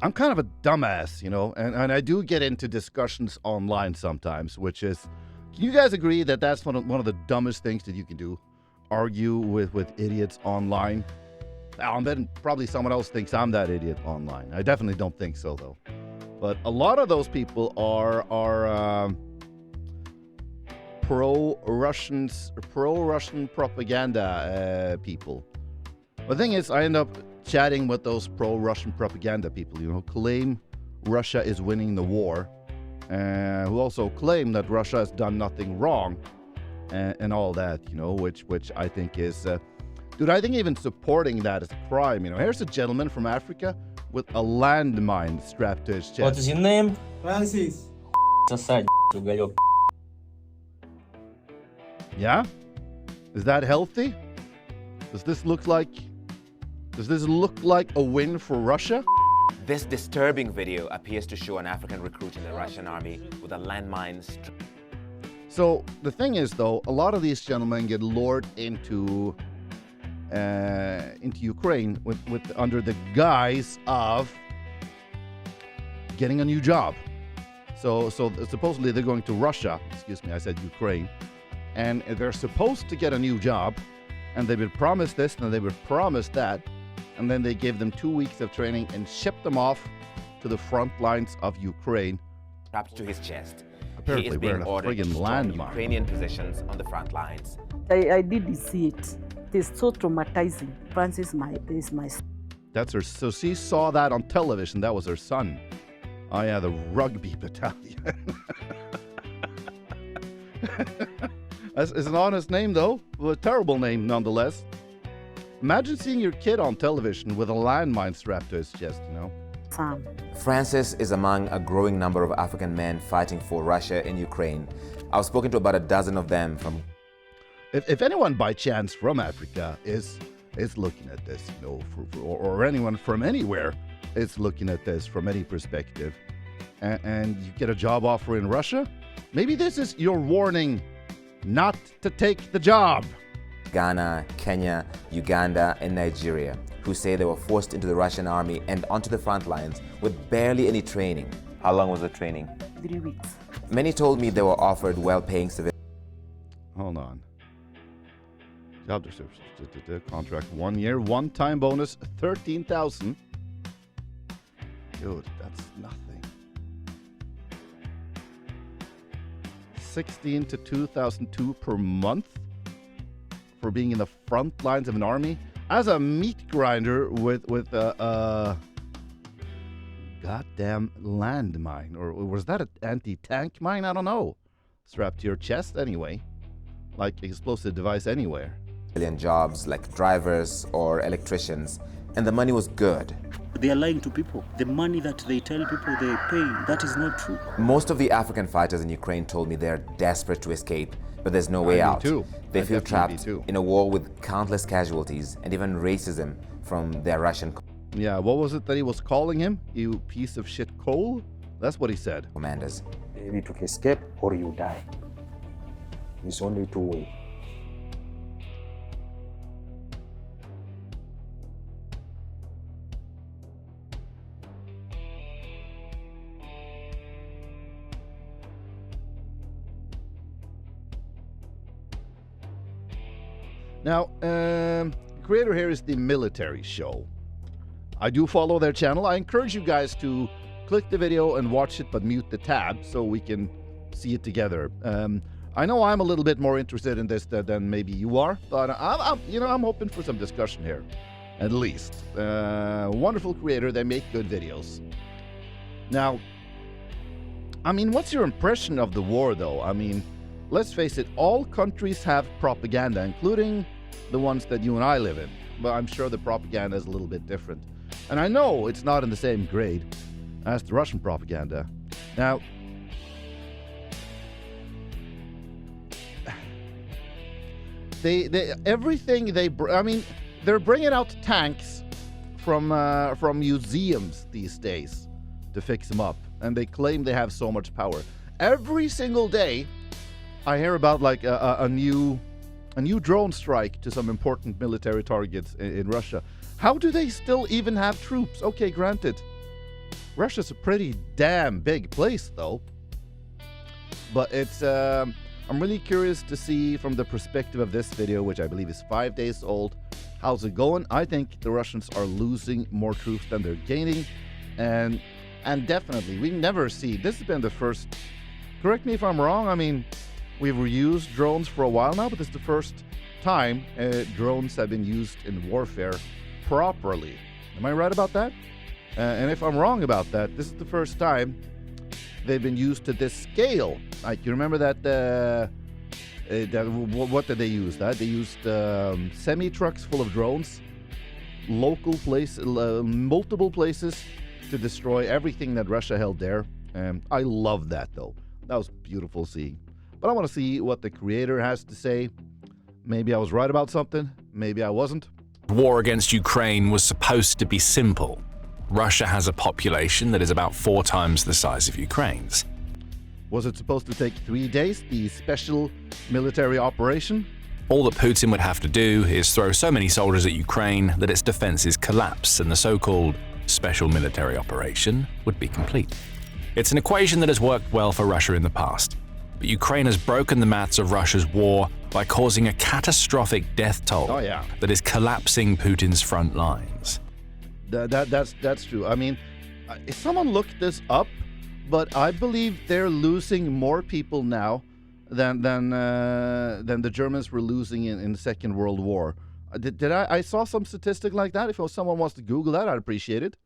I'm kind of a dumbass, and I do get into discussions online sometimes, which is, can you guys agree that that's one of the dumbest things that you can do? Argue with idiots online? And then probably someone else thinks I'm that idiot online. I definitely don't think so, though. But a lot of those people are pro-Russian propaganda people. The thing is, I end up chatting with those pro-Russian propaganda people, who claim Russia is winning the war, who also claim that Russia has done nothing wrong, and all that, which I think is, dude, I think even supporting that is a crime. Here's a gentleman from Africa with a landmine strapped to his chest. What is your name? Francis. Сосать, уголек. Yeah? Is that healthy? Does this look like a win for Russia? This disturbing video appears to show an African recruit in the Russian army with a landmine. So the thing is, though, a lot of these gentlemen get lured into Ukraine with under the guise of getting a new job. So supposedly they're going to Russia. Excuse me, I said Ukraine, and they're supposed to get a new job, and they've been promised this and they've been promised that, and then they give them 2 weeks of training and ship them off to the front lines of Ukraine. Strapped to his chest. Apparently He is being wearing a ordered to friggin' storm landmine. Ukrainian positions on the front lines. I did see it. It is so traumatizing. Francis is my son. That's her. So she saw that on television. That was her son. Oh yeah, the rugby battalion. That's an honest name, though. Well, a terrible name, nonetheless. Imagine seeing your kid on television with a landmine strapped to his chest, Son. Francis is among a growing number of African men fighting for Russia in Ukraine. I've spoken to about a dozen of them from... If anyone by chance from Africa is looking at this, or anyone from anywhere is looking at this from any perspective, and you get a job offer in Russia, maybe this is your warning not to take the job. Ghana, Kenya, Uganda, and Nigeria, who say they were forced into the Russian army and onto the front lines with barely any training. How long was the training? 3 weeks. Many told me they were offered well-paying civilian. Hold on. Job description, contract 1 year, one-time bonus, 13,000. Dude, that's nothing. 16 to 2,002 per month for being in the front lines of an army as a meat grinder with a goddamn landmine, or was that an anti-tank mine? I don't know. Strapped to your chest anyway, like explosive device anywhere. Jobs like drivers or electricians, and the money was good. They are lying to people. The money that they tell people they pay, that is not true. Most of the African fighters in Ukraine told me they're desperate to escape, but there's no way out. They feel trapped in a war with countless casualties and even racism from their Russian Yeah, what was it that he was calling him? You piece of shit coal? That's what he said. commanders. You need to escape or you die. It's only two ways. Now, creator here is the Military Show. I do follow their channel. I encourage you guys to click the video and watch it, but mute the tab so we can see it together. I know I'm a little bit more interested in this than maybe you are, but I'm hoping for some discussion here, at least. Wonderful creator. They make good videos. Now, what's your impression of the war, though? Let's face it, all countries have propaganda, including the ones that you and I live in. But I'm sure the propaganda is a little bit different. And I know it's not in the same grade as the Russian propaganda. Now, they're bringing out tanks from museums these days to fix them up, and they claim they have so much power. Every single day, I hear about like a new drone strike to some important military targets in Russia. How do they still even have troops? Okay, granted, Russia's a pretty damn big place, though. But it's, I'm really curious to see from the perspective of this video, which I believe is 5 days old, how's it going? I think the Russians are losing more troops than they're gaining. And definitely, we never see, this has been the first, correct me if I'm wrong, I mean, we've used drones for a while now, but this is the first time drones have been used in warfare properly. Am I right about that? And if I'm wrong about that, this is the first time they've been used to this scale. Like, you remember that, what did they use? They used semi-trucks full of drones, multiple places to destroy everything that Russia held there. I love that, though. That was beautiful seeing. But I want to see what the creator has to say. Maybe I was right about something. Maybe I wasn't. War against Ukraine was supposed to be simple. Russia has a population that is about 4 times the size of Ukraine's. Was it supposed to take 3 days, the special military operation? All that Putin would have to do is throw so many soldiers at Ukraine that its defenses collapse and the so-called special military operation would be complete. It's an equation that has worked well for Russia in the past, but Ukraine has broken the maths of Russia's war by causing a catastrophic death toll that is collapsing Putin's front lines. That's true. I mean, someone looked this up, but I believe they're losing more people now than the Germans were losing in the Second World War. I saw some statistic like that. If someone wants to Google that, I'd appreciate it.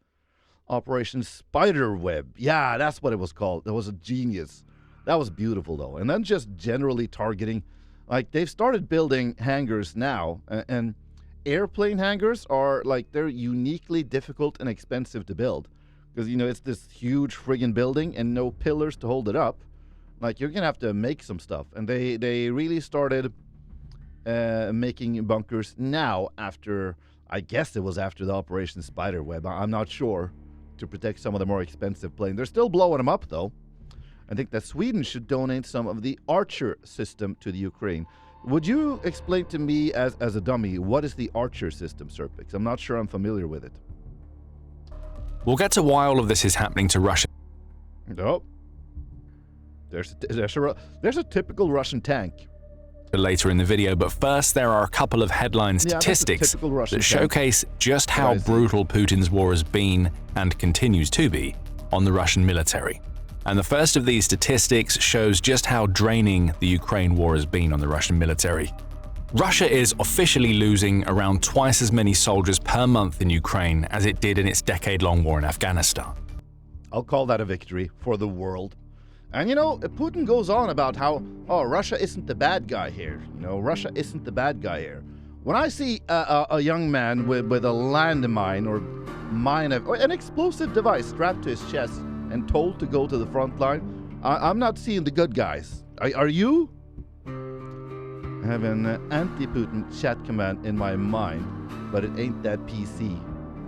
Operation Spiderweb. Yeah, that's what it was called. That was a genius. That was beautiful, though. And then just generally targeting, like, they've started building hangars now, and airplane hangars are, like, they're uniquely difficult and expensive to build. Because, you know, it's this huge friggin' building and no pillars to hold it up. Like, you're going to have to make some stuff. And they really started making bunkers now after, I guess it was after the Operation Spiderweb. I'm not sure, to protect some of the more expensive planes. They're still blowing them up, though. I think that Sweden should donate some of the Archer system to the Ukraine. Would you explain to me, as a dummy, what is the Archer system, Sir? Because I'm not sure I'm familiar with it. We'll get to why all of this is happening to Russia. Oh. There's a typical Russian tank. Later in the video, but first there are a couple of headline statistics that showcase just how brutal Putin's war has been and continues to be on the Russian military. And the first of these statistics shows just how draining the Ukraine war has been on the Russian military. Russia is officially losing around twice as many soldiers per month in Ukraine as it did in its decade-long war in Afghanistan. I'll call that a victory for the world. And, you know, Putin goes on about how, oh, Russia isn't the bad guy here. You know, Russia isn't the bad guy here. When I see a young man with a landmine or an explosive device strapped to his chest and told to go to the front line, I'm not seeing the good guys. Are you? I have an anti-Putin chat command in my mind, but it ain't that PC.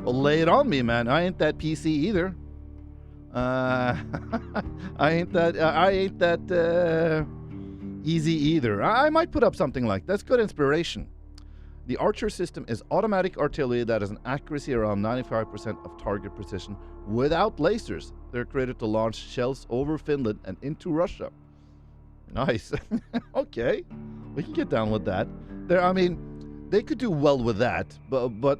Well, lay it on me, man. I ain't that PC either. I ain't that easy either. I might put up something like that's good inspiration. The Archer system is automatic artillery that has an accuracy around 95% of target precision without lasers. They're created to launch shells over Finland and into Russia. Nice. Okay, we can get down with that. I mean, they could do well with that, but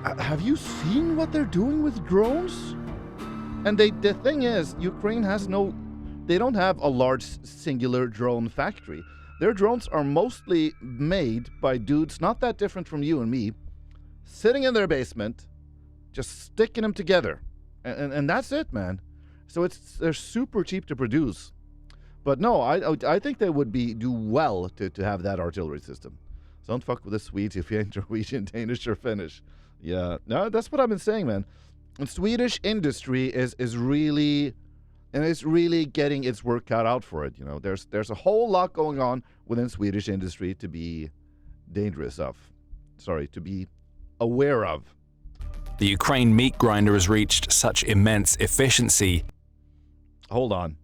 have you seen what they're doing with drones? And the thing is, Ukraine has they don't have a large singular drone factory. Their drones are mostly made by dudes not that different from you and me, sitting in their basement, just sticking them together. And that's it, man. So they're super cheap to produce. But no, I think they would do well to have that artillery system. So don't fuck with the Swedes if you ain't Norwegian, Danish, or Finnish. Yeah, no, that's what I've been saying, man. And Swedish industry is really, and it's really getting its work cut out for it. You know, there's a whole lot going on within Swedish industry to be to be aware of. The Ukraine meat grinder has reached such immense efficiency. Hold on.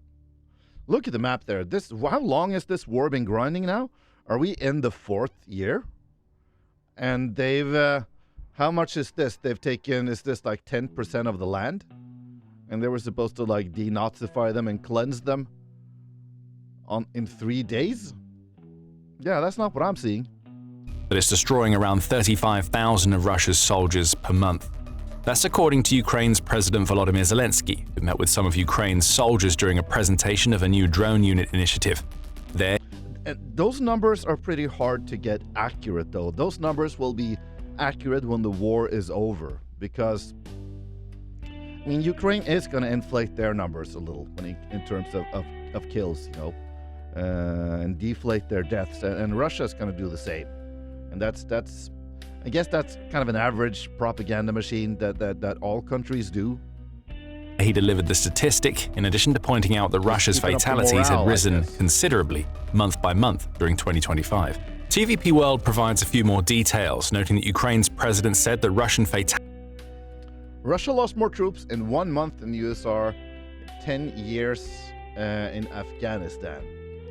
Look at the map there. How long has this war been grinding now? Are we in the 4th year? And they've How much is this? They've taken, is this like 10% of the land? And they were supposed to like denazify them and cleanse them in 3 days? Yeah, that's not what I'm seeing. But it's destroying around 35,000 of Russia's soldiers per month. That's according to Ukraine's President Volodymyr Zelensky, who met with some of Ukraine's soldiers during a presentation of a new drone unit initiative. And those numbers are pretty hard to get accurate, though. Those numbers will be accurate when the war is over, because I mean, Ukraine is going to inflate their numbers a little in terms of kills, you know, and deflate their deaths, and Russia is going to do the same. And that's I guess that's kind of an average propaganda machine that all countries do. He delivered the statistic, in addition to pointing out that Russia's fatalities had risen considerably month by month during 2025. TVP World provides a few more details, noting that Ukraine's president said that Russia lost more troops in 1 month than the USSR in 10 years in Afghanistan.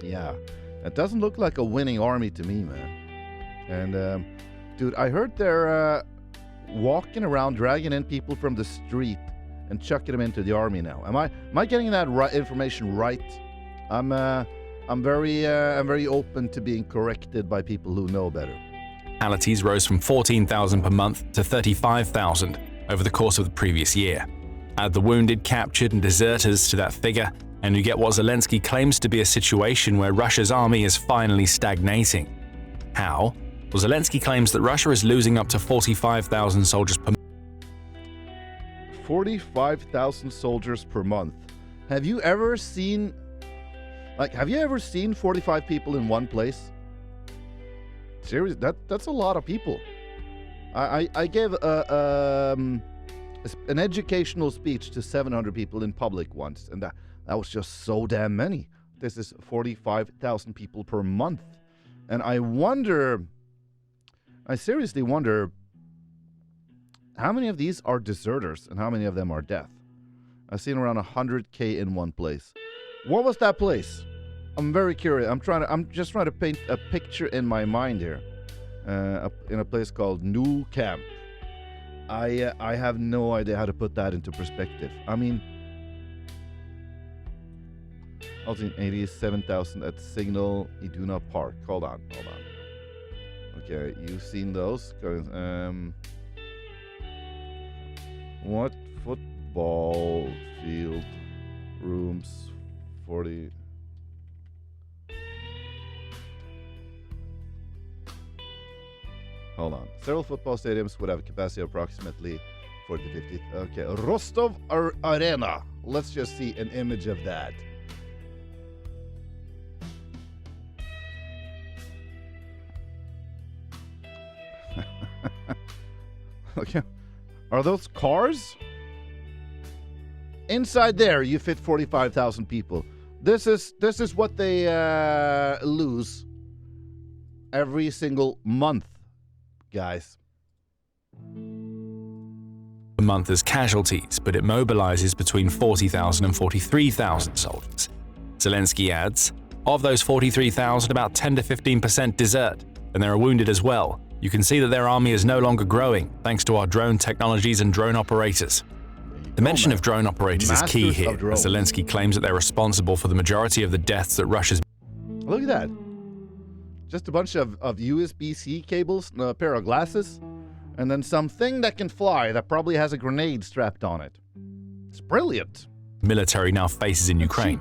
Yeah, that doesn't look like a winning army to me, man. And dude, I heard they're walking around, dragging in people from the street and chucking them into the army now. Am I getting that information right? I'm very open to being corrected by people who know better. Fatalities rose from 14,000 per month to 35,000 over the course of the previous year. Add the wounded, captured, and deserters to that figure, and you get what Zelensky claims to be a situation where Russia's army is finally stagnating. How? Well, Zelensky claims that Russia is losing up to 45,000 soldiers per month. 45,000 soldiers per month. Have you ever seen 45 people in one place? Seriously, that's a lot of people. I gave an educational speech to 700 people in public once, and that was just so damn many. This is 45,000 people per month. And I seriously wonder how many of these are deserters and how many of them are death. I've seen around 100K in one place. What was that place? I'm very curious. I'm just trying to paint a picture in my mind here. In a place called New Camp. I have no idea how to put that into perspective. I mean, I was in 87,000 at Signal Iduna Park. Hold on. Okay, you've seen those. What football field rooms 40? Hold on. Several football stadiums would have a capacity of approximately 40 to 50. Okay, Rostov Arena. Let's just see an image of that. Okay. Are those cars? Inside there, you fit 45,000 people. This is what they lose every single month, guys. A month as casualties, but it mobilizes between 40,000 and 43,000 soldiers. Zelensky adds, of those 43,000, about 10 to 15% desert, and there are wounded as well. You can see that their army is no longer growing, thanks to our drone technologies and drone operators. The mention of drone operators is key here, as Zelensky claims that they're responsible for the majority of the deaths that Russia's... Look at that. Just a bunch of USB-C cables, a pair of glasses, and then something that can fly that probably has a grenade strapped on it. It's brilliant. Military now faces in Ukraine.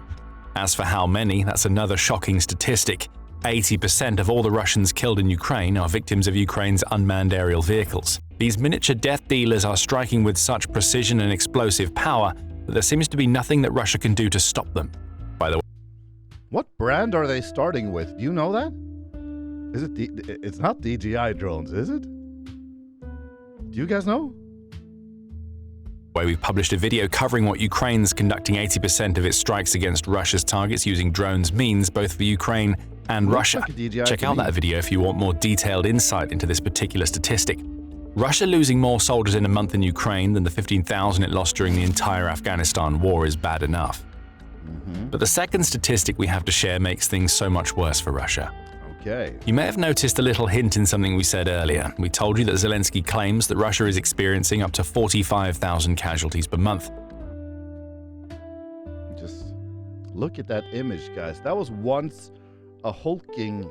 As for how many, that's another shocking statistic. 80% of all the Russians killed in Ukraine are victims of Ukraine's unmanned aerial vehicles. These miniature death dealers are striking with such precision and explosive power that there seems to be nothing that Russia can do to stop them. By the way, what brand are they starting with? Do you know that? Is it it's not DJI drones, is it? Do you guys know? We've published a video covering what Ukraine's conducting 80% of its strikes against Russia's targets using drones means, both for Ukraine and Russia. Check out that video if you want more detailed insight into this particular statistic. Russia losing more soldiers in a month in Ukraine than the 15,000 it lost during the entire Afghanistan war is bad enough. But the second statistic we have to share makes things so much worse for Russia. Okay. You may have noticed a little hint in something we said earlier. We told you that Zelensky claims that Russia is experiencing up to 45,000 casualties per month. Just look at that image, guys. That was once a hulking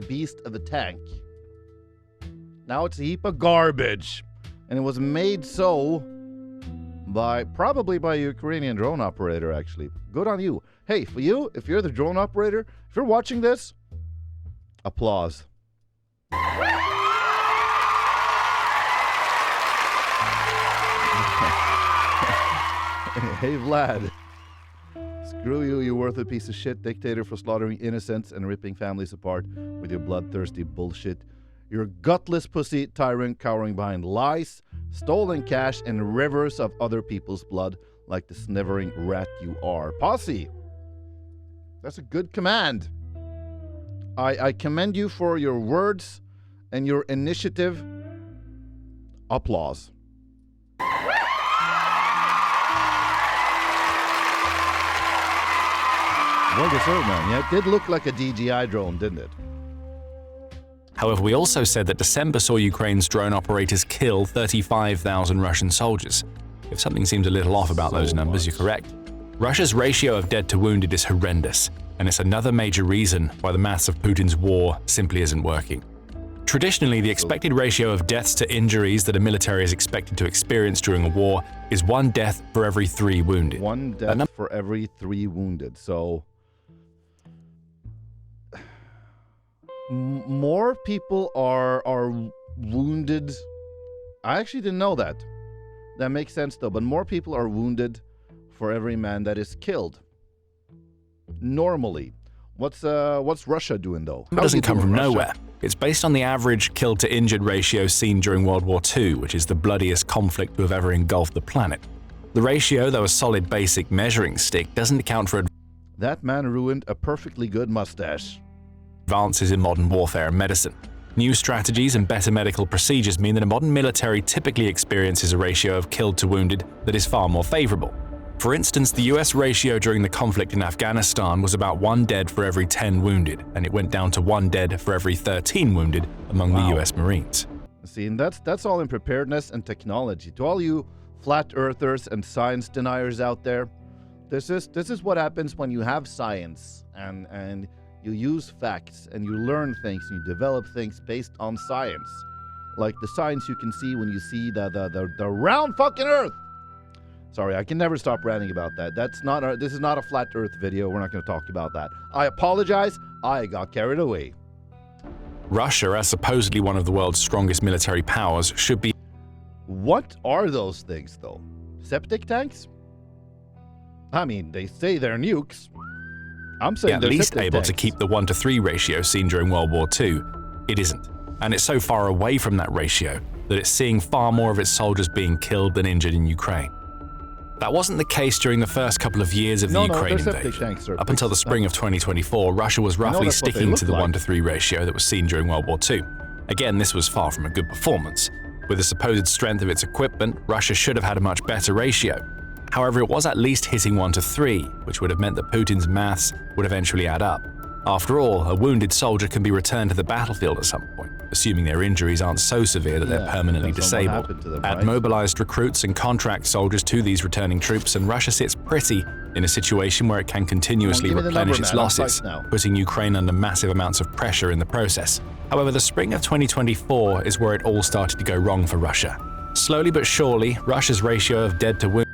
beast of a tank. Now it's a heap of garbage. And it was made so probably by a Ukrainian drone operator, actually. Good on you. Hey, for you, if you're the drone operator, if you're watching this, applause. Hey, Vlad. Screw you, you worthless piece of shit dictator for slaughtering innocents and ripping families apart with your bloodthirsty bullshit. You're a gutless pussy tyrant cowering behind lies, stolen cash, and rivers of other people's blood like the snivering rat you are. Posse! That's a good command. I commend you for your words and your initiative. Applause. Well deserved, man. Yeah, it did look like a DJI drone, didn't it? However, we also said that December saw Ukraine's drone operators kill 35,000 Russian soldiers. If something seems a little off about those numbers, you're correct. Russia's ratio of dead to wounded is horrendous, and it's another major reason why the maths of Putin's war simply isn't working. Traditionally, the expected ratio of deaths to injuries that a military is expected to experience during a war is 1 death for every 3 wounded. 1 death for every 3 wounded. So more people are wounded. I actually didn't know that. That makes sense though. But more people are wounded for every man that is killed. Normally, what's Russia doing though? It doesn't come from nowhere. It's based on the average killed to injured ratio seen during World War II, which is the bloodiest conflict to have ever engulfed the planet. The ratio, though a solid basic measuring stick, doesn't account for that man ruined a perfectly good mustache. Advances in modern warfare and medicine. New strategies and better medical procedures mean that a modern military typically experiences a ratio of killed to wounded that is far more favorable. For instance, the US ratio during the conflict in Afghanistan was about 1 dead for every 10 wounded, and it went down to 1 dead for every 13 wounded among the US Marines. See, and that's all in preparedness and technology. To all you flat earthers and science deniers out there, this is what happens when you have science and you use facts and you learn things and you develop things based on science. Like the science you can see when you see the round fucking earth. Sorry, I can never stop ranting about that. This is not a flat earth video. We're not going to talk about that. I apologize. I got carried away. Russia, as supposedly one of the world's strongest military powers, should be... What are those things, though? Septic tanks? I mean, they say they're nukes. I'm saying at least able to keep the 1-to-3 ratio seen during World War II. It isn't. And it's so far away from that ratio that it's seeing far more of its soldiers being killed than injured in Ukraine. That wasn't the case during the first couple of years of the Ukraine invasion. Up until the spring of 2024, Russia was roughly sticking to the 1-to-3 ratio that was seen during World War II. Again, this was far from a good performance. With the supposed strength of its equipment, Russia should have had a much better ratio. However, it was at least hitting 1-to-3, which would have meant that Putin's maths would eventually add up. After all, a wounded soldier can be returned to the battlefield at some point, assuming their injuries aren't so severe that they're permanently disabled. Them, Add right? mobilized recruits and contract soldiers to these returning troops, and Russia sits pretty in a situation where it can continuously replenish its losses, putting Ukraine under massive amounts of pressure in the process. However, the spring of 2024 is where it all started to go wrong for Russia. Slowly but surely, Russia's ratio of dead to wounded...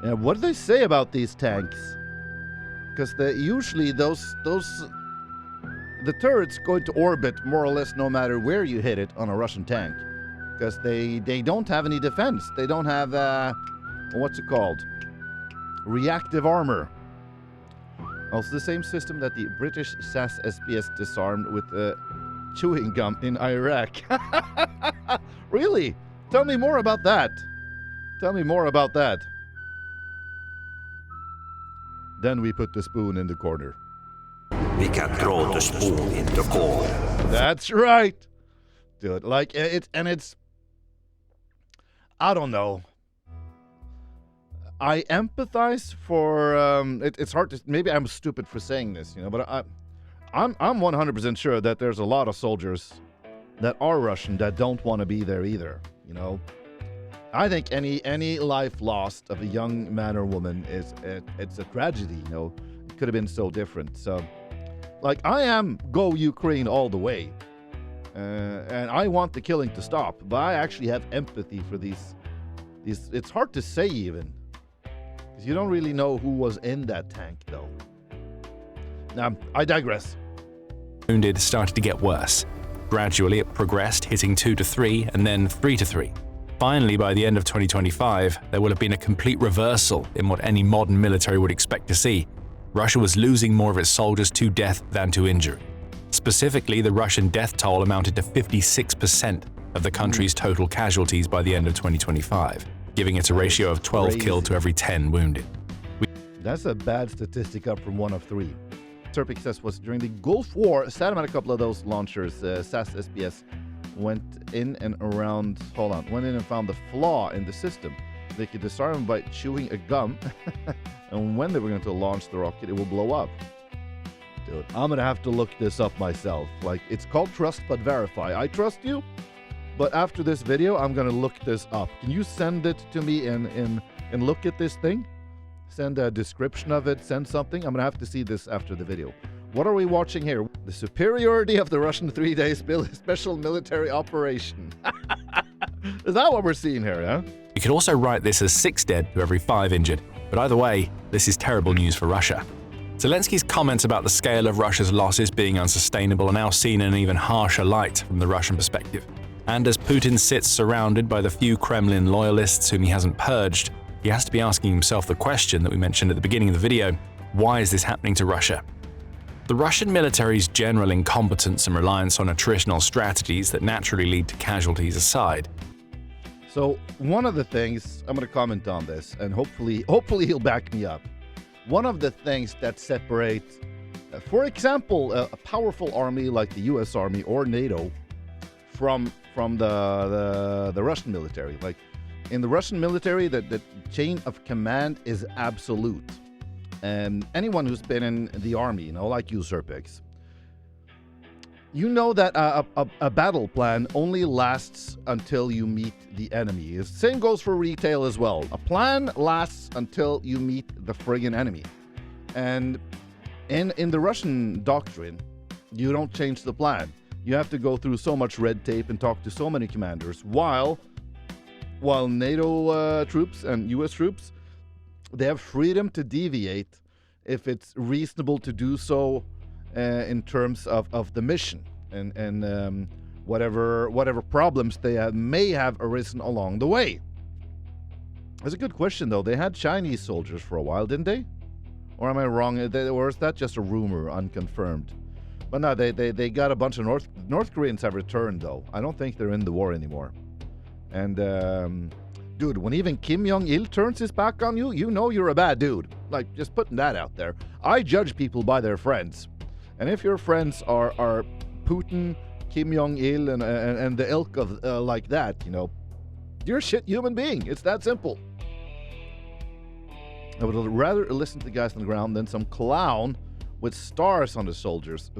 Yeah, what do they say about these tanks? Because usually the turrets go into orbit more or less no matter where you hit it on a Russian tank. Because they don't have any defense. They don't have, what's it called? Reactive armor. Also the same system that the British SAS SPS disarmed with chewing gum in Iraq. Really? Tell me more about that. Tell me more about that. Then we put the spoon in the corner. We can throw the spoon in the corner. That's right. Dude, like it's I don't know. I empathize for it's hard to, maybe I'm stupid for saying this, you know, but I'm 100% sure that there's a lot of soldiers that are Russian that don't want to be there either, you know. I think any life lost of a young man or woman it's a tragedy, you know. It could have been so different. So, like, I am go Ukraine all the way, and I want the killing to stop. But I actually have empathy for these. It's hard to say even, because you don't really know who was in that tank, though. Now, I digress. Wounded started to get worse. Gradually, it progressed, hitting 2 to 3 and then 3 to 3. Finally, by the end of 2025, there will have been a complete reversal in what any modern military would expect to see. Russia was losing more of its soldiers to death than to injury. Specifically, the Russian death toll amounted to 56% of the country's total casualties by the end of 2025, giving it a ratio of 12 killed to every 10 wounded. That's a bad statistic, up from 1 of 3. Serpic says was during the Gulf War, Saddam had a couple of those launchers. SAS SBS went in and found the flaw in the system. They could disarm them by chewing a gum, and when they were going to launch the rocket, it will blow up. Dude, I'm gonna have to look this up myself. Like, it's called Trust But Verify. I trust you, but after this video, I'm gonna look this up. Can you send it to me and look at this thing? Send a description of it, send something. I'm gonna have to see this after the video. What are we watching here? The superiority of the Russian 3-day special military operation. Is that what we're seeing here, yeah? You could also write this as 6 dead to every 5 injured, but either way, this is terrible news for Russia. Zelensky's comments about the scale of Russia's losses being unsustainable are now seen in an even harsher light from the Russian perspective. And as Putin sits surrounded by the few Kremlin loyalists whom he hasn't purged, he has to be asking himself the question that we mentioned at the beginning of the video: why is this happening to Russia? The Russian military's general incompetence and reliance on attritional strategies that naturally lead to casualties aside. So one of the things, I'm going to comment on this, and hopefully he'll back me up. One of the things that separates, for example, a powerful army like the U.S. Army or NATO from the Russian military. Like, in the Russian military, the chain of command is absolute. And anyone who's been in the army, you know, like you, Serpix, you know that a battle plan only lasts until you meet the enemy. The same goes for retail as well. A plan lasts until you meet the friggin' enemy. And in the Russian doctrine, you don't change the plan. You have to go through so much red tape and talk to so many commanders, while NATO troops and US troops, they have freedom to deviate if it's reasonable to do so in terms of the mission and whatever problems they may have arisen along the way. That's a good question, though. They had Chinese soldiers for a while, didn't they? Or am I wrong? Or is that just a rumor, unconfirmed? But no, they got a bunch of North Koreans have returned, though. I don't think they're in the war anymore. And dude, when even Kim Jong-il turns his back on you, you know you're a bad dude. Like, just putting that out there. I judge people by their friends. And if your friends are Putin, Kim Jong-il, and the ilk of like that, you know, you're a shit human being. It's that simple. I would rather listen to the guys on the ground than some clown with stars on the shoulders.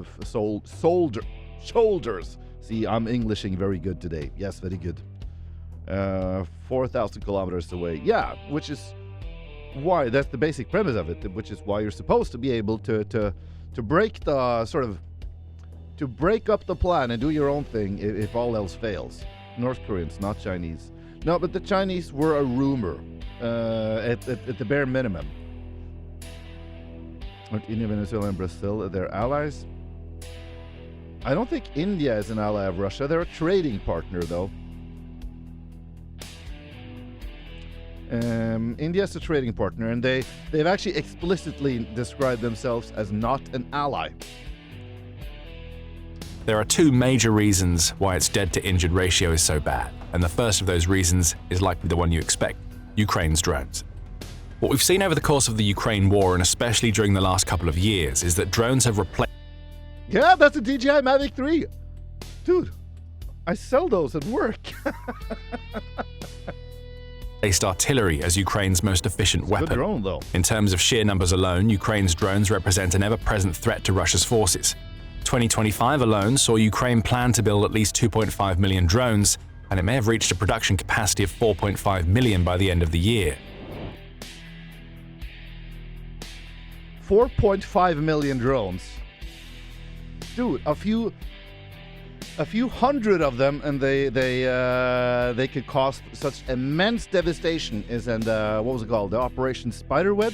See, I'm Englishing very good today. Yes, very good. 4,000 kilometers away. Yeah, which is why, that's the basic premise of it, which is why you're supposed to be able to break the sort of, to break up the plan and do your own thing if all else fails. North Koreans, not Chinese. No, but the Chinese were a rumor at the bare minimum. Aren't India, Venezuela, and Brazil their allies? I don't think India is an ally of Russia. They're a trading partner, though. India is a trading partner, and they've actually explicitly described themselves as not an ally. There are 2 major reasons why its dead to injured ratio is so bad, and the first of those reasons is likely the one you expect: Ukraine's drones. What we've seen over the course of the Ukraine war, and especially during the last couple of years, is that drones have replaced... Yeah, that's a DJI Mavic 3. Dude, I sell those at work. artillery as Ukraine's most efficient weapon. Good drone, though. In terms of sheer numbers alone, Ukraine's drones represent an ever-present threat to Russia's forces. 2025 alone saw Ukraine plan to build at least 2.5 million drones, and it may have reached a production capacity of 4.5 million by the end of the year. 4.5 million drones. Dude, a few hundred of them, and they could cause such immense devastation. What was it called? The Operation Spiderweb?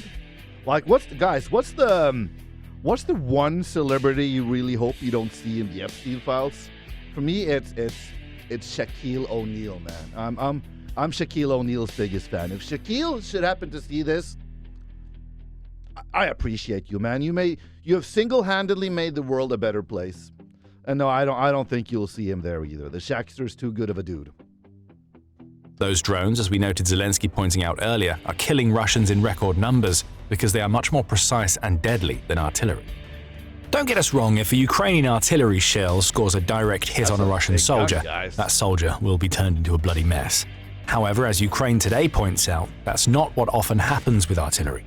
Like, what's the one celebrity you really hope you don't see in the Epstein files? For me, it's Shaquille O'Neal, man. I'm Shaquille O'Neal's biggest fan. If Shaquille should happen to see this, I appreciate you, man. You have single-handedly made the world a better place. And no, I don't think you'll see him there either. The Shackster's too good of a dude. Those drones, as we noted Zelensky pointing out earlier, are killing Russians in record numbers because they are much more precise and deadly than artillery. Don't get us wrong, if a Ukrainian artillery shell scores a direct hit on a Russian soldier, that soldier will be turned into a bloody mess. However, as Ukraine Today points out, that's not what often happens with artillery.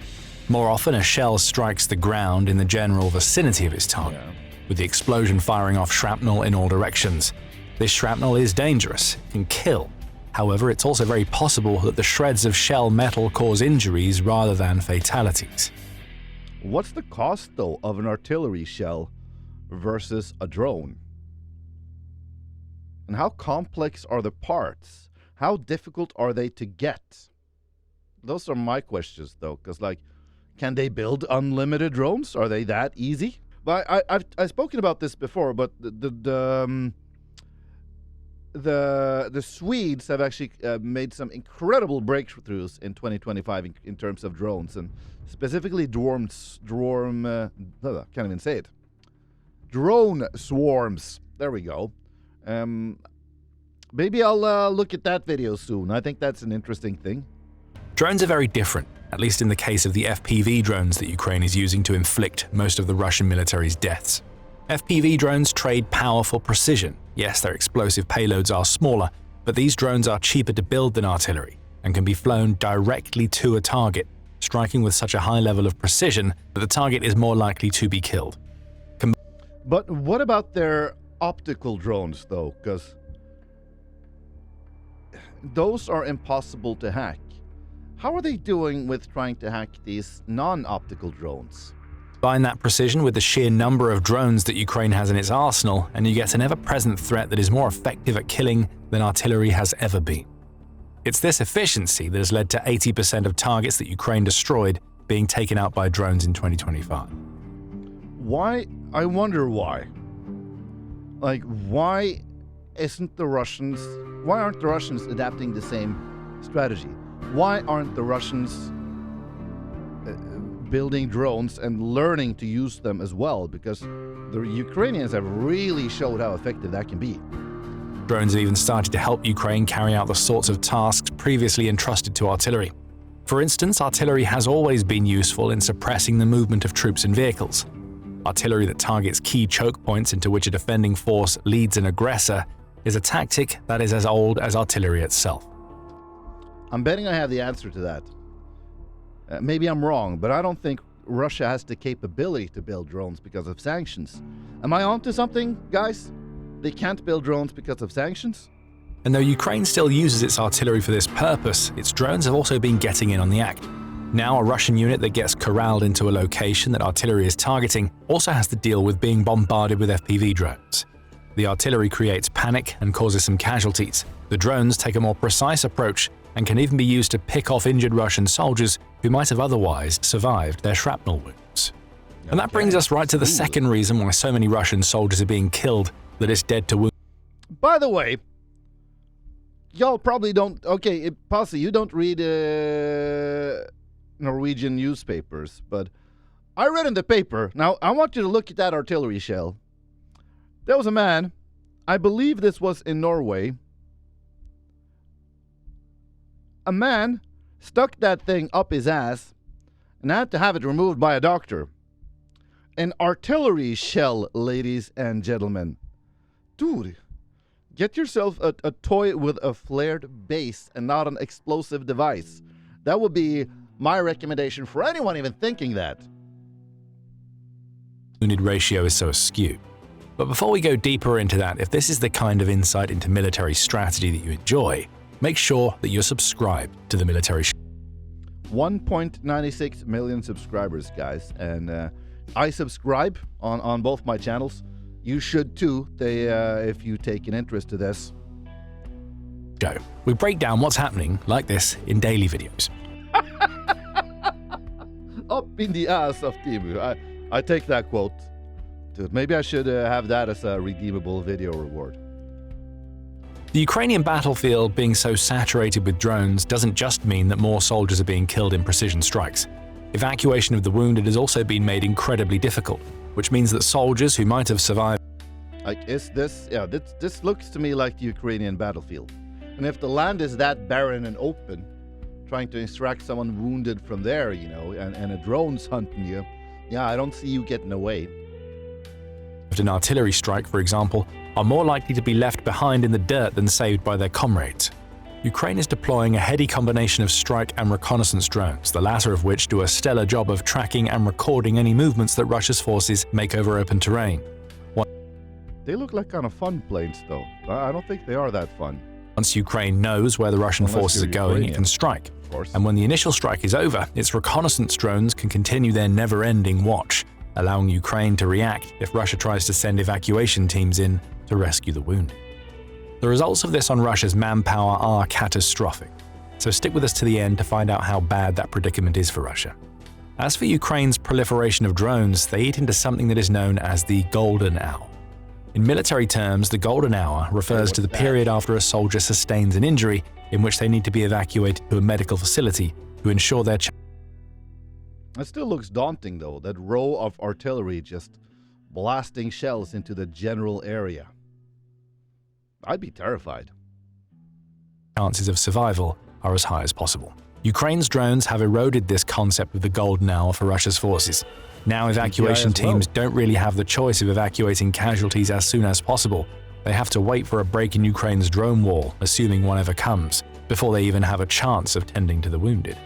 More often, a shell strikes the ground in the general vicinity of its target, with the explosion firing off shrapnel in all directions. This shrapnel is dangerous, it can kill. However, it's also very possible that the shreds of shell metal cause injuries rather than fatalities. What's the cost, though, of an artillery shell versus a drone? And how complex are the parts? How difficult are they to get? Those are my questions, though, because, like, can they build unlimited drones? Are they that easy? But I've spoken about this before, but the Swedes have actually made some incredible breakthroughs in 2025 in terms of drones, and specifically drone swarms. There we go. Maybe I'll look at that video soon. I think that's an interesting thing. Drones are very different, at least in the case of the FPV drones that Ukraine is using to inflict most of the Russian military's deaths. FPV drones trade power for precision. Yes, their explosive payloads are smaller, but these drones are cheaper to build than artillery and can be flown directly to a target, striking with such a high level of precision that the target is more likely to be killed. But what about their optical drones, though? Because those are impossible to hack. How are they doing with trying to hack these non-optical drones? Combine that precision with the sheer number of drones that Ukraine has in its arsenal, and you get an ever-present threat that is more effective at killing than artillery has ever been. It's this efficiency that has led to 80% of targets that Ukraine destroyed being taken out by drones in 2025. Why? I wonder why. Like, why aren't the Russians adapting the same strategy? Why aren't the Russians building drones and learning to use them as well? Because the Ukrainians have really showed how effective that can be. Drones have even started to help Ukraine carry out the sorts of tasks previously entrusted to artillery. For instance, artillery has always been useful in suppressing the movement of troops and vehicles. Artillery that targets key choke points into which a defending force leads an aggressor is a tactic that is as old as artillery itself. I'm betting I have the answer to that. Maybe I'm wrong, but I don't think Russia has the capability to build drones because of sanctions. Am I onto something, guys? They can't build drones because of sanctions? And though Ukraine still uses its artillery for this purpose, its drones have also been getting in on the act. Now a Russian unit that gets corralled into a location that artillery is targeting also has to deal with being bombarded with FPV drones. The artillery creates panic and causes some casualties. The drones take a more precise approach and can even be used to pick off injured Russian soldiers who might have otherwise survived their shrapnel wounds. And that brings us right to the second reason why so many Russian soldiers are being killed, that is dead to wound. By the way, y'all probably don't... Okay, Pasi, you don't read Norwegian newspapers, but I read in the paper. Now, I want you to look at that artillery shell. There was a man, I believe this was in Norway. A man stuck that thing up his ass and had to have it removed by a doctor. An artillery shell, ladies and gentlemen. Dude, get yourself a toy with a flared base and not an explosive device. That would be my recommendation for anyone even thinking that. Wounded ratio is so skewed. But before we go deeper into that, if this is the kind of insight into military strategy that you enjoy, make sure that you're subscribed to the Military Show. 1.96 million subscribers, guys, and I subscribe on both my channels. You should too, if you take an interest to this. Go. We break down what's happening like this in daily videos. Up in the ass of Timu. I take that quote. Dude, maybe I should have that as a redeemable video reward. The Ukrainian battlefield being so saturated with drones doesn't just mean that more soldiers are being killed in precision strikes. Evacuation of the wounded has also been made incredibly difficult, which means that soldiers who might have survived. Like, is this? Yeah, this looks to me like the Ukrainian battlefield. And if the land is that barren and open, trying to extract someone wounded from there, you know, and a drone's hunting you, yeah, I don't see you getting away. An artillery strike, for example, are more likely to be left behind in the dirt than saved by their comrades. Ukraine is deploying a heady combination of strike and reconnaissance drones, the latter of which do a stellar job of tracking and recording any movements that Russia's forces make over open terrain. They look like kind of fun planes, though. I don't think they are that fun. Once Ukraine knows where the Russian forces are going, it can strike. And when the initial strike is over, its reconnaissance drones can continue their never-ending watch, allowing Ukraine to react if Russia tries to send evacuation teams in to rescue the wounded. The results of this on Russia's manpower are catastrophic, so stick with us to the end to find out how bad that predicament is for Russia. As for Ukraine's proliferation of drones, they eat into something that is known as the golden hour. In military terms, the golden hour refers to the period after a soldier sustains an injury in which they need to be evacuated to a medical facility to ensure their It still looks daunting, though, that row of artillery just blasting shells into the general area. I'd be terrified. Chances of survival are as high as possible. Ukraine's drones have eroded this concept of the golden hour for Russia's forces. Now evacuation teams don't really have the choice of evacuating casualties as soon as possible. They have to wait for a break in Ukraine's drone wall, assuming one ever comes, before they even have a chance of tending to the wounded.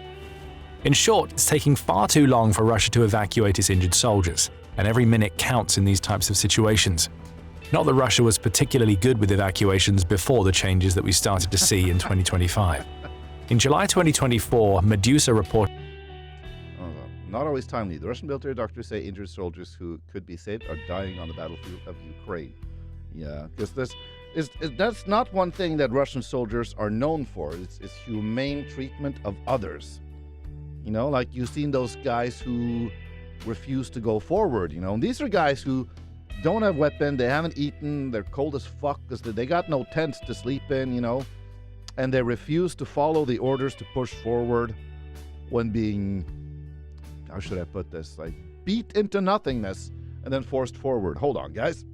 In short, it's taking far too long for Russia to evacuate its injured soldiers, and every minute counts in these types of situations. Not that Russia was particularly good with evacuations before the changes that we started to see in 2025. In July 2024, Medusa reported not always timely. The Russian military doctors say injured soldiers who could be saved are dying on the battlefield of Ukraine. Yeah, because that's not one thing that Russian soldiers are known for. It's humane treatment of others. You know, like you've seen those guys who refuse to go forward, you know. And these are guys who don't have weapon, they haven't eaten, they're cold as fuck because they got no tents to sleep in, you know. And they refuse to follow the orders to push forward when being, how should I put this, like beat into nothingness and then forced forward. Hold on, guys.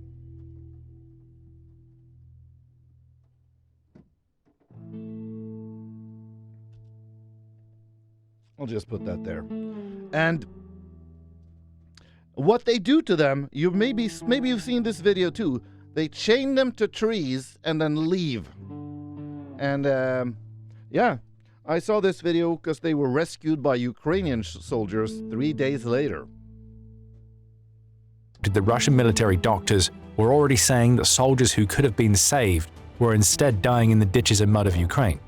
I'll just put that there. And what they do to them, maybe you've seen this video too. They chain them to trees and then leave. And yeah, I saw this video because they were rescued by Ukrainian soldiers 3 days later. The Russian military doctors were already saying that soldiers who could have been saved were instead dying in the ditches and mud of Ukraine.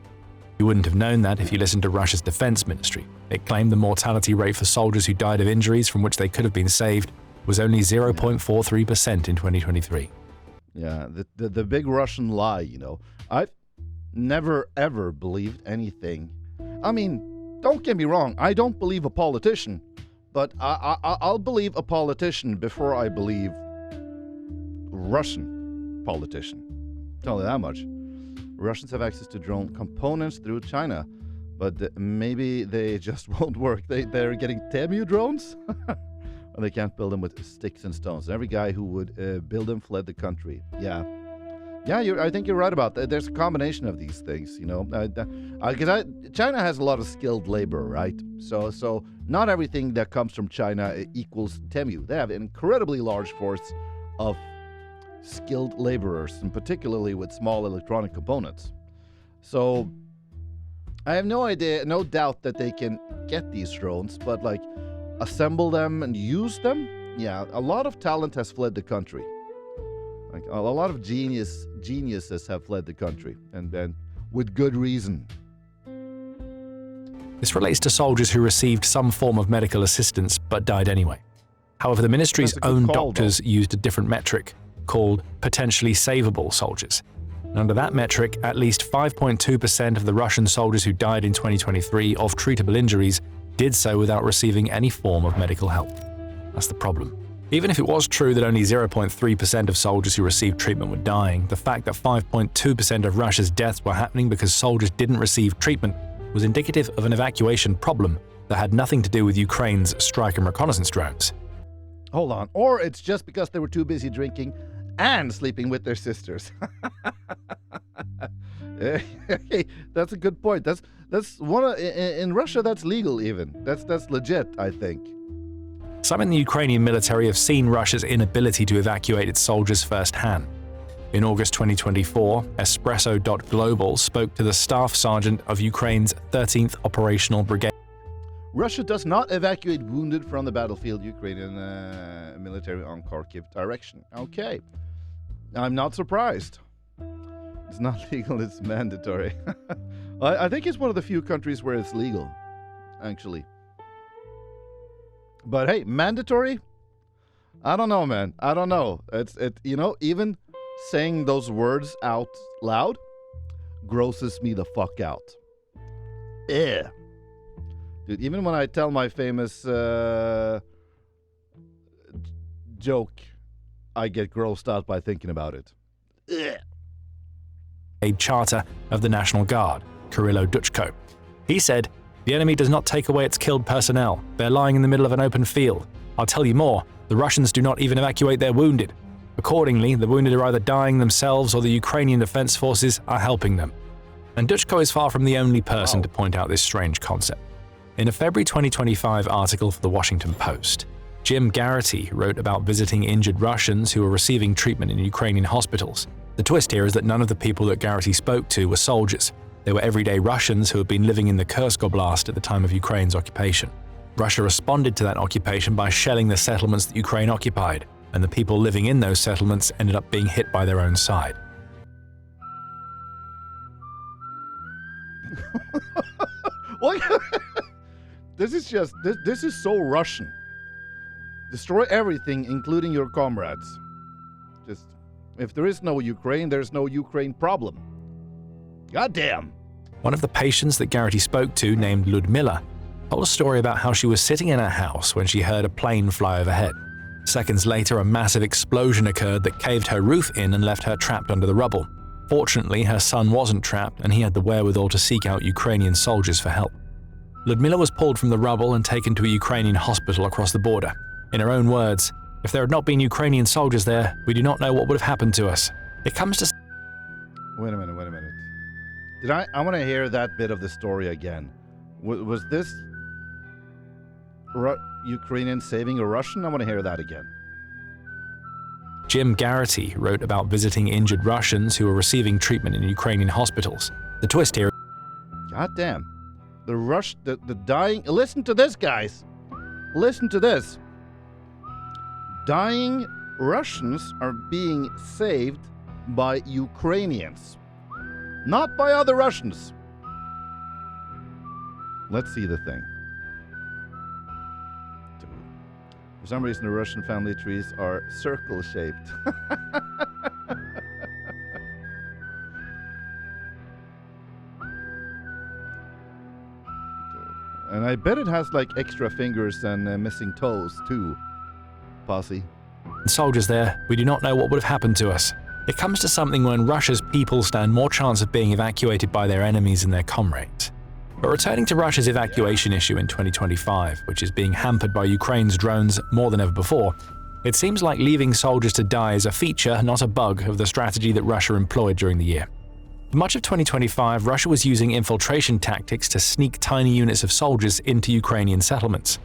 You wouldn't have known that if you listened to Russia's defense ministry. It claimed the mortality rate for soldiers who died of injuries from which they could have been saved was only 0.43% in 2023. Yeah, the big Russian lie, you know. I've never ever believed anything. I mean, don't get me wrong, I don't believe a politician, but I'll believe a politician before I believe Russian politician. Tell you that much. Russians have access to drone components through China, but maybe they just won't work. They're getting Temu drones? And they can't build them with sticks and stones. Every guy who would build them fled the country. Yeah, I think you're right about that. There's a combination of these things, you know. Because China has a lot of skilled labor, right? So not everything that comes from China equals Temu. They have an incredibly large force of skilled laborers, and particularly with small electronic components. So I have no doubt that they can get these drones, but like assemble them and use them, yeah, a lot of talent has fled the country. Like, a lot of geniuses have fled the country, and with good reason. This relates to soldiers who received some form of medical assistance but died anyway. However, the ministry's own doctors used a different metric called potentially savable soldiers. And under that metric, at least 5.2% of the Russian soldiers who died in 2023 of treatable injuries did so without receiving any form of medical help. That's the problem. Even if it was true that only 0.3% of soldiers who received treatment were dying, the fact that 5.2% of Russia's deaths were happening because soldiers didn't receive treatment was indicative of an evacuation problem that had nothing to do with Ukraine's strike and reconnaissance drones. Hold on. Or it's just because they were too busy drinking and sleeping with their sisters. Hey, that's a good point. That's one in Russia. That's legal even. That's legit, I think. Some in the Ukrainian military have seen Russia's inability to evacuate its soldiers firsthand. In August 2024, Espresso.Global spoke to the staff sergeant of Ukraine's 13th Operational Brigade. Russia does not evacuate wounded from the battlefield, Ukrainian military on Kharkiv direction. Okay. I'm not surprised. It's not legal, it's mandatory. I think it's one of the few countries where it's legal, actually. But hey, mandatory? I don't know, man. I don't know. Even saying those words out loud grosses me the fuck out. Dude, even when I tell my famous joke, I get grossed out by thinking about it. A charter of the National Guard, Kirilo Duchko. He said, "The enemy does not take away its killed personnel. They're lying in the middle of an open field. I'll tell you more, the Russians do not even evacuate their wounded. Accordingly, the wounded are either dying themselves or the Ukrainian defense forces are helping them." And Duchko is far from the only person to point out this strange concept. In a February 2025 article for The Washington Post, Jim Garrity wrote about visiting injured Russians who were receiving treatment in Ukrainian hospitals. The twist here is that none of the people that Garrity spoke to were soldiers. They were everyday Russians who had been living in the Kursk Oblast at the time of Ukraine's occupation. Russia responded to that occupation by shelling the settlements that Ukraine occupied, and the people living in those settlements ended up being hit by their own side. This is so Russian. Destroy everything, including your comrades. Just, if there is no Ukraine, there's no Ukraine problem. Goddamn. One of the patients that Garrity spoke to, named Ludmila, told a story about how she was sitting in her house when she heard a plane fly overhead. Seconds later, a massive explosion occurred that caved her roof in and left her trapped under the rubble. Fortunately, her son wasn't trapped and he had the wherewithal to seek out Ukrainian soldiers for help. Ludmila was pulled from the rubble and taken to a Ukrainian hospital across the border. In her own words, "If there had not been Ukrainian soldiers there, we do not know what would have happened to us." It comes to... Wait a minute. I want to hear that bit of the story again. Was this Ukrainian saving a Russian? I want to hear that again. Jim Garrity wrote about visiting injured Russians who were receiving treatment in Ukrainian hospitals. The twist here... Goddamn. The dying... Listen to this, guys. Listen to this. Dying Russians are being saved by Ukrainians. Not by other Russians. Let's see the thing. For some reason, the Russian family trees are circle-shaped. And I bet it has like extra fingers and missing toes too. Posse. Soldiers there, we do not know what would have happened to us. It comes to something when Russia's people stand more chance of being evacuated by their enemies than their comrades. But returning to Russia's evacuation issue in 2025, which is being hampered by Ukraine's drones more than ever before, it seems like leaving soldiers to die is a feature, not a bug, of the strategy that Russia employed during the year. For much of 2025, Russia was using infiltration tactics to sneak tiny units of soldiers into Ukrainian settlements.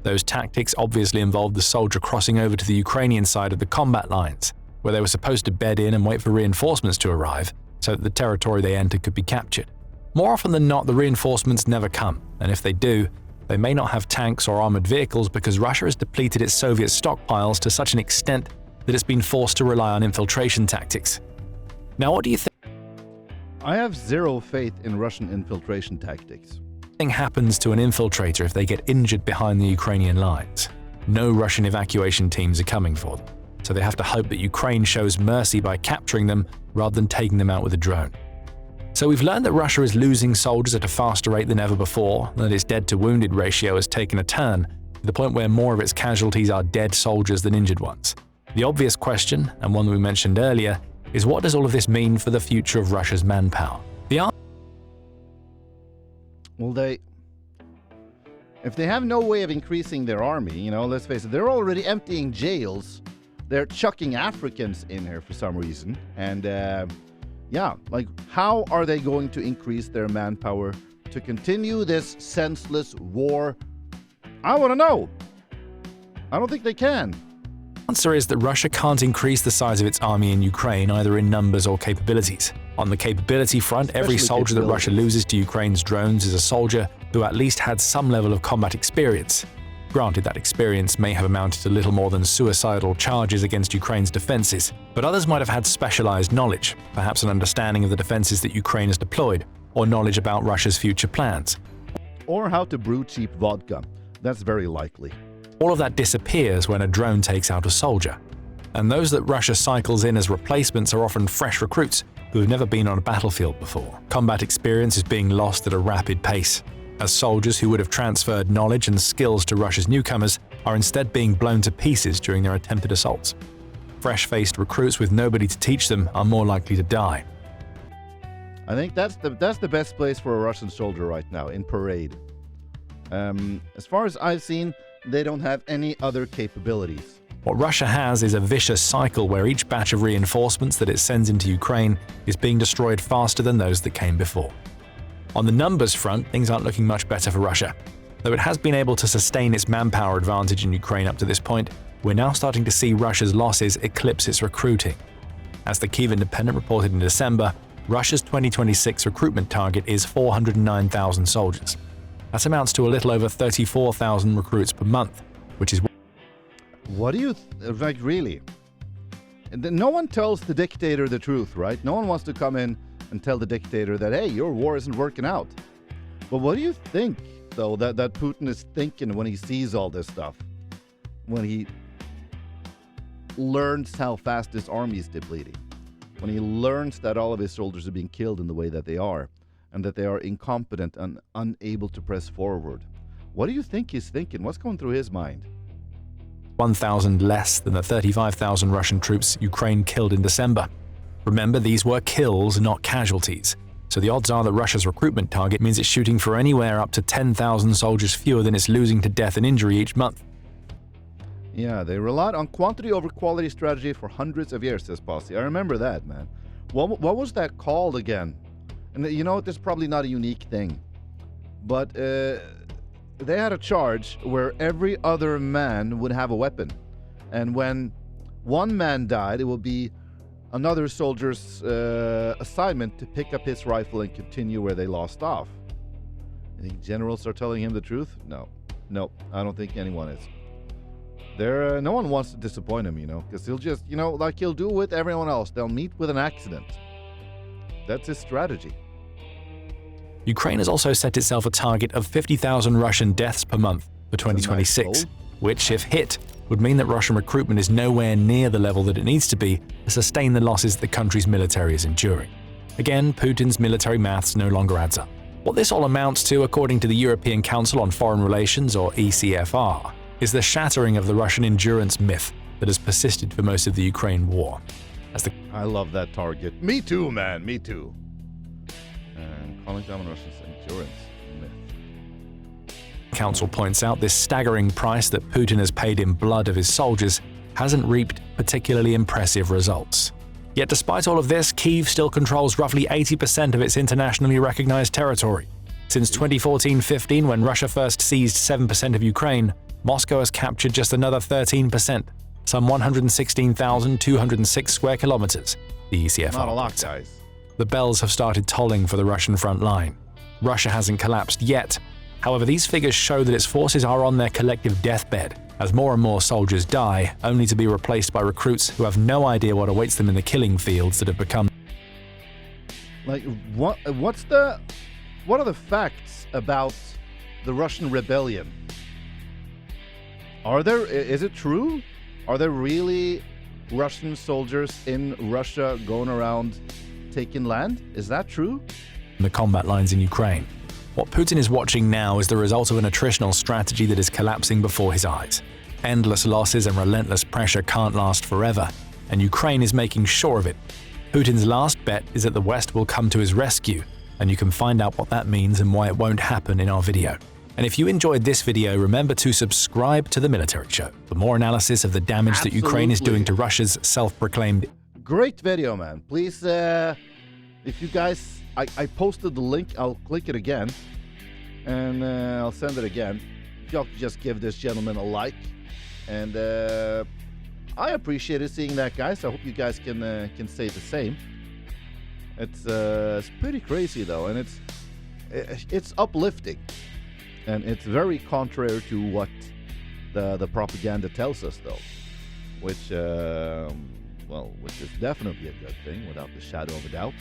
Those tactics obviously involved the soldier crossing over to the Ukrainian side of the combat lines, where they were supposed to bed in and wait for reinforcements to arrive, so that the territory they entered could be captured. More often than not, the reinforcements never come, and if they do, they may not have tanks or armored vehicles because Russia has depleted its Soviet stockpiles to such an extent that it's been forced to rely on infiltration tactics. Now, what do you think I have zero faith in Russian infiltration tactics. happens to an infiltrator if they get injured behind the Ukrainian lines? No Russian evacuation teams are coming for them, so they have to hope that Ukraine shows mercy by capturing them rather than taking them out with a drone. So we've learned that Russia is losing soldiers at a faster rate than ever before, that its dead-to-wounded ratio has taken a turn, to the point where more of its casualties are dead soldiers than injured ones. The obvious question, and one that we mentioned earlier, is what does all of this mean for the future of Russia's manpower? Well, if they have no way of increasing their army, let's face it, they're already emptying jails. They're chucking Africans in here for some reason. And how are they going to increase their manpower to continue this senseless war? I want to know. I don't think they can. The answer is that Russia can't increase the size of its army in Ukraine, either in numbers or capabilities. On the capability front, every soldier that Russia loses to Ukraine's drones is a soldier who at least had some level of combat experience. Granted, that experience may have amounted to little more than suicidal charges against Ukraine's defenses, but others might have had specialized knowledge, perhaps an understanding of the defenses that Ukraine has deployed, or knowledge about Russia's future plans. Or how to brew cheap vodka. That's very likely. All of that disappears when a drone takes out a soldier. And those that Russia cycles in as replacements are often fresh recruits who have never been on a battlefield before. Combat experience is being lost at a rapid pace, as soldiers who would have transferred knowledge and skills to Russia's newcomers are instead being blown to pieces during their attempted assaults. Fresh-faced recruits with nobody to teach them are more likely to die. I think that's the best place for a Russian soldier right now, in parade. As far as I've seen, they don't have any other capabilities. What Russia has is a vicious cycle where each batch of reinforcements that it sends into Ukraine is being destroyed faster than those that came before. On the numbers front, things aren't looking much better for Russia. Though it has been able to sustain its manpower advantage in Ukraine up to this point, we're now starting to see Russia's losses eclipse its recruiting. As the Kyiv Independent reported in December, Russia's 2026 recruitment target is 409,000 soldiers. That amounts to a little over 34,000 recruits per month, which is... What do you... really? No one tells the dictator the truth, right? No one wants to come in and tell the dictator that, hey, your war isn't working out. But what do you think, though, that Putin is thinking when he sees all this stuff? When he learns how fast his army is depleting? When he learns that all of his soldiers are being killed in the way that they are, and that they are incompetent and unable to press forward? What do you think he's thinking? What's going through his mind? 1,000 less than the 35,000 Russian troops Ukraine killed in December. Remember, these were kills, not casualties. So the odds are that Russia's recruitment target means it's shooting for anywhere up to 10,000 soldiers fewer than it's losing to death and injury each month. Yeah, they relied on quantity over quality strategy for hundreds of years, says Posse. I remember that, man. What was that called again? And you know, this is probably not a unique thing, but they had a charge where every other man would have a weapon. And when one man died, it would be another soldier's assignment to pick up his rifle and continue where they lost off. I think generals are telling him the truth? No, I don't think anyone is. No one wants to disappoint him, because he'll just, like he'll do with everyone else. They'll meet with an accident. That's his strategy. Ukraine has also set itself a target of 50,000 Russian deaths per month for 2026, which, if hit, would mean that Russian recruitment is nowhere near the level that it needs to be to sustain the losses the country's military is enduring. Again, Putin's military maths no longer adds up. What this all amounts to, according to the European Council on Foreign Relations, or ECFR, is the shattering of the Russian endurance myth that has persisted for most of the Ukraine war. I love that target. Me too, man. Me too. And calling down Russia's endurance myth. Council points out this staggering price that Putin has paid in blood of his soldiers hasn't reaped particularly impressive results. Yet despite all of this, Kyiv still controls roughly 80% of its internationally recognized territory. Since 2014-15, when Russia first seized 7% of Ukraine, Moscow has captured just another 13%, some 116,206 square kilometers, the ECFR. Not a lot, guys. The bells have started tolling for the Russian front line. Russia hasn't collapsed yet. However, these figures show that its forces are on their collective deathbed, as more and more soldiers die, only to be replaced by recruits who have no idea what awaits them in the killing fields that have become. Like, what are the facts about the Russian rebellion? Is it true? Are there really Russian soldiers in Russia going around taking land? Is that true? The combat lines in Ukraine. What Putin is watching now is the result of an attritional strategy that is collapsing before his eyes. Endless losses and relentless pressure can't last forever, and Ukraine is making sure of it. Putin's last bet is that the West will come to his rescue, and you can find out what that means and why it won't happen in our video. And if you enjoyed this video, remember to subscribe to The Military Show for more analysis of the damage that Ukraine is doing to Russia's self-proclaimed... Great video, man. Please, if you guys... I posted the link. I'll click it again, and I'll send it again. Y'all just give this gentleman a like, and I appreciated seeing that, guys. I hope you guys can say the same. It's pretty crazy though, and it's uplifting, and it's very contrary to what the propaganda tells us, though, which is definitely a good thing without the shadow of a doubt.